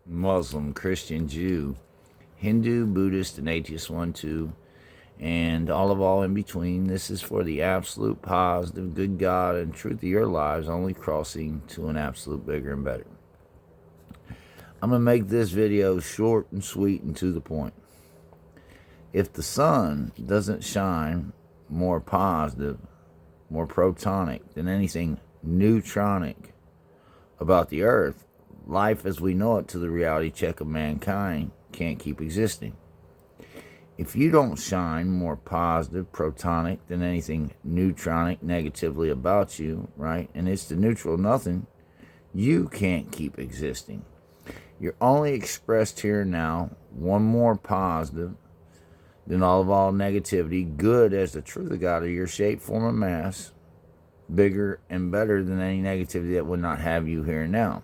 Muslim, Christian, Jew, Hindu, Buddhist, and atheist one, too, and all in between. This is for the absolute positive, good God and truth of your lives, only crossing to an absolute bigger and better. I'm going to make this video short and sweet and to the point. If the sun doesn't shine more positive, more protonic than anything neutronic about the earth, life as we know it to the reality check of mankind can't keep existing. If you don't shine more positive, protonic than anything neutronic negatively about you, right, and it's the neutral nothing, you can't keep existing. You're only expressed here and now, one more positive than all negativity, good as the truth of God of your shape, form, and mass, bigger and better than any negativity that would not have you here and now.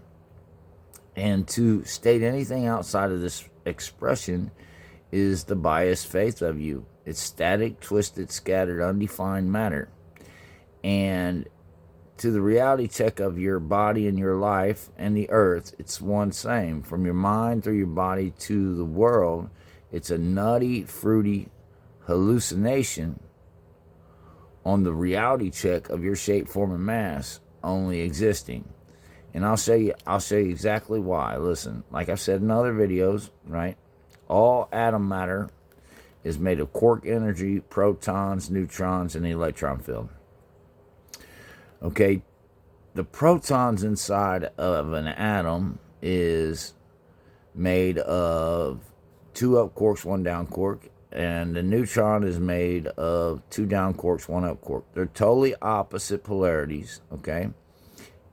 And to state anything outside of this expression is the biased faith of you. It's static, twisted, scattered, undefined matter. And to the reality check of your body and your life and the earth, it's one same. From your mind through your body to the world, it's a nutty, fruity hallucination on the reality check of your shape, form, and mass only existing. And I'll show you exactly why. Listen, like I've said in other videos, right? All atom matter is made of quark energy, protons, neutrons, and the electron field. Okay, the protons inside of an atom is made of 2 up quarks, 1 down quark, and the neutron is made of 2 down quarks, 1 up quark. They're totally opposite polarities, okay?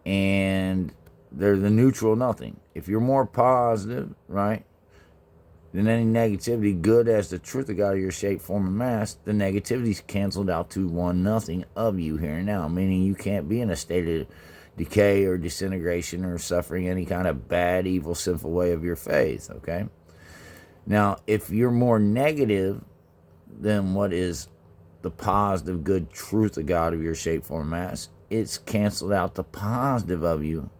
And they're the neutral nothing. If you're more positive, right, than any negativity, good as the truth of God of your shape, form, and mass, the negativity's canceled out to one nothing of you here and now, meaning you can't be in a state of decay or disintegration or suffering any kind of bad, evil, sinful way of your faith, okay? Now, if you're more negative than what is the positive, good truth of God of your shape, form, and mass, it's canceled out the positive of you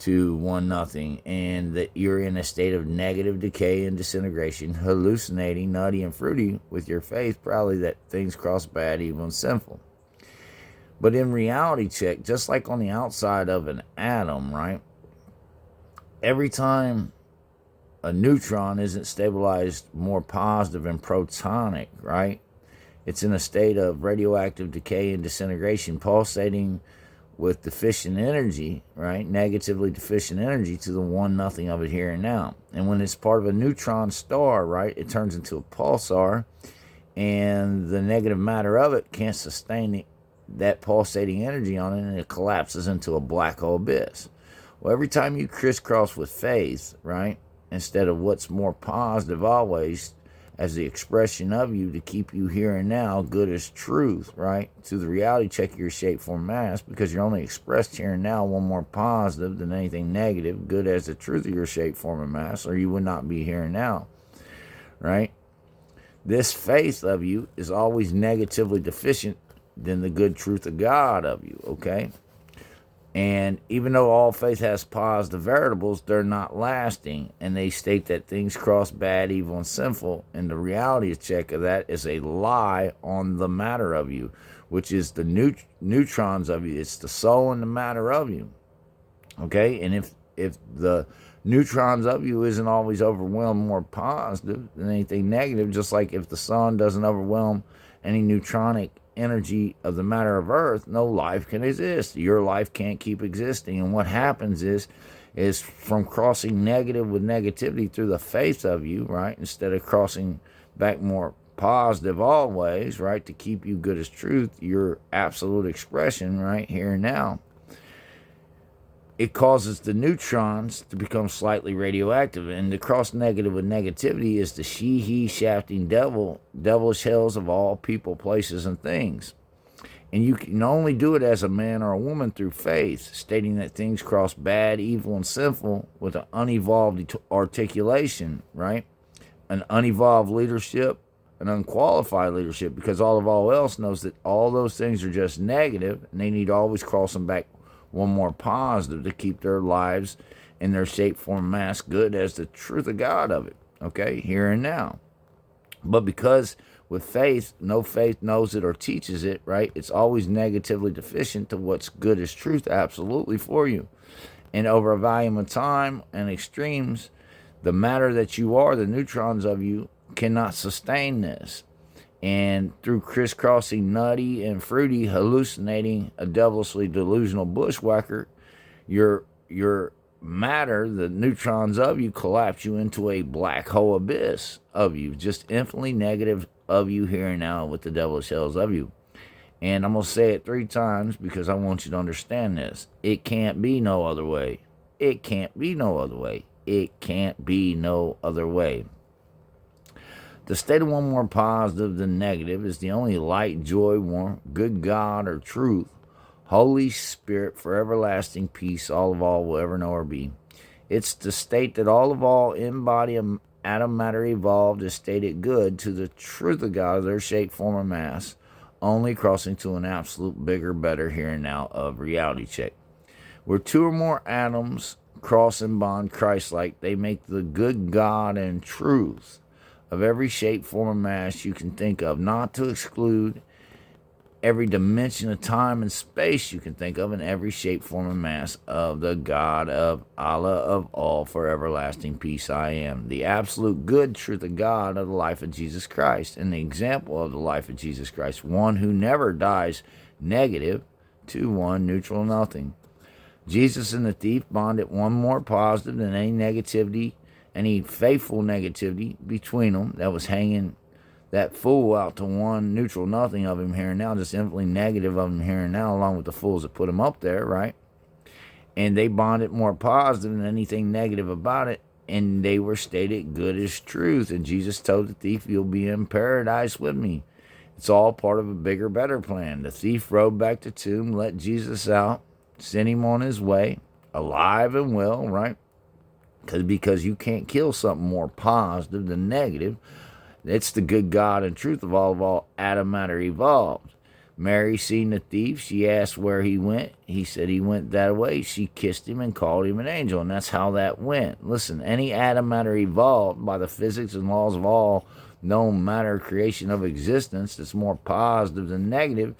to one nothing, and that you're in a state of negative decay and disintegration, hallucinating, nutty, and fruity with your faith, probably that things cross bad, evil, and sinful. But in reality check, just like on the outside of an atom, right, every time a neutron isn't stabilized more positive and protonic, right, it's in a state of radioactive decay and disintegration, pulsating with deficient energy, right? Negatively deficient energy to the one nothing of it here and now. And when it's part of a neutron star, right, it turns into a pulsar, and the negative matter of it can't sustain that pulsating energy on it, and it collapses into a black hole abyss. Well, every time you crisscross with faith, right, instead of what's more positive always, as the expression of you to keep you here and now, good as truth, right? To the reality check of your shape, form, mass, because you're only expressed here and now one more positive than anything negative, good as the truth of your shape, form, and mass, or you would not be here and now, right? This faith of you is always negatively deficient than the good truth of God of you, okay? And even though all faith has positive variables, they're not lasting. And they state that things cross bad, evil, and sinful. And the reality check of that is a lie on the matter of you, which is the neutrons of you. It's the soul and the matter of you. Okay? And if the neutrons of you isn't always overwhelmed more positive than anything negative, just like if the sun doesn't overwhelm any neutronic energy of the matter of earth, no life can exist. Your life can't keep existing. And what happens is from crossing negative with negativity through the faith of you, right, instead of crossing back more positive always, right, to keep you good as truth, your absolute expression, right, here and now, it causes the neutrons to become slightly radioactive. And to cross negative with negativity is the he shafting devilish hells of all people, places, and things. And you can only do it as a man or a woman through faith, stating that things cross bad, evil, and sinful with an unevolved articulation, right? An unevolved leadership, an unqualified leadership, because all else knows that all those things are just negative, and they need to always cross them back one more positive to keep their lives in their shape, form, mass, good as the truth of God of it, okay, here and now. But because with faith, no faith knows it or teaches it, right? It's always negatively deficient to what's good as truth, absolutely, for you. And over a volume of time and extremes, the matter that you are, the neutrons of you, cannot sustain this. And through crisscrossing nutty and fruity, hallucinating, a devilishly delusional bushwhacker, your matter, the neutrons of you, collapse you into a black hole abyss of you, just infinitely negative of you here and now with the devilish hells of you. And I'm going to say it 3 times because I want you to understand this. It can't be no other way. It can't be no other way. It can't be no other way. The state of one more positive than negative is the only light, joy, warmth, good God or truth, Holy Spirit for everlasting peace, all of all will ever know or be. It's the state that all of all in body atom matter evolved is stated good to the truth of God of their shape, form, or mass, only crossing to an absolute bigger, better here and now of reality check. Where 2 or more atoms cross and bond Christ-like, they make the good God and truth of every shape, form, or mass you can think of, not to exclude every dimension of time and space you can think of, in every shape, form, and mass of the God of Allah of all for everlasting peace I am. The absolute good truth of God of the life of Jesus Christ, and the example of the life of Jesus Christ, one who never dies negative to one neutral nothing. Jesus and the thief bonded one more positive than any negativity, any faithful negativity between them that was hanging that fool out to one neutral nothing of him here and now, just infinitely negative of him here and now, along with the fools that put him up there, right? And they bonded more positive than anything negative about it, and they were stated good as truth. And Jesus told the thief, you'll be in paradise with me. It's all part of a bigger, better plan. The thief rode back to the tomb, let Jesus out, sent him on his way, alive and well, right? Because you can't kill something more positive than negative. It's the good God and truth of all atom matter evolved. Mary seen the thief. She asked where he went. He said he went that way. She kissed him and called him an angel, and that's how that went. Listen, any atom matter evolved by the physics and laws of all known matter creation of existence that's more positive than negative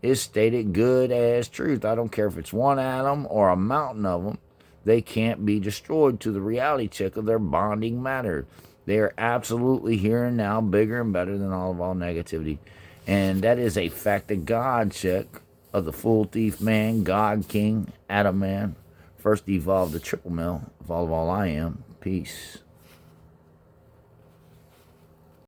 is stated good as truth. I don't care if it's one atom or a mountain of them. They can't be destroyed to the reality check of their bonding matter. They are absolutely here and now, bigger and better than all of all negativity. And that is a fact of God check of the full thief man, God King, Adam man. First evolved the triple male of all I am. Peace.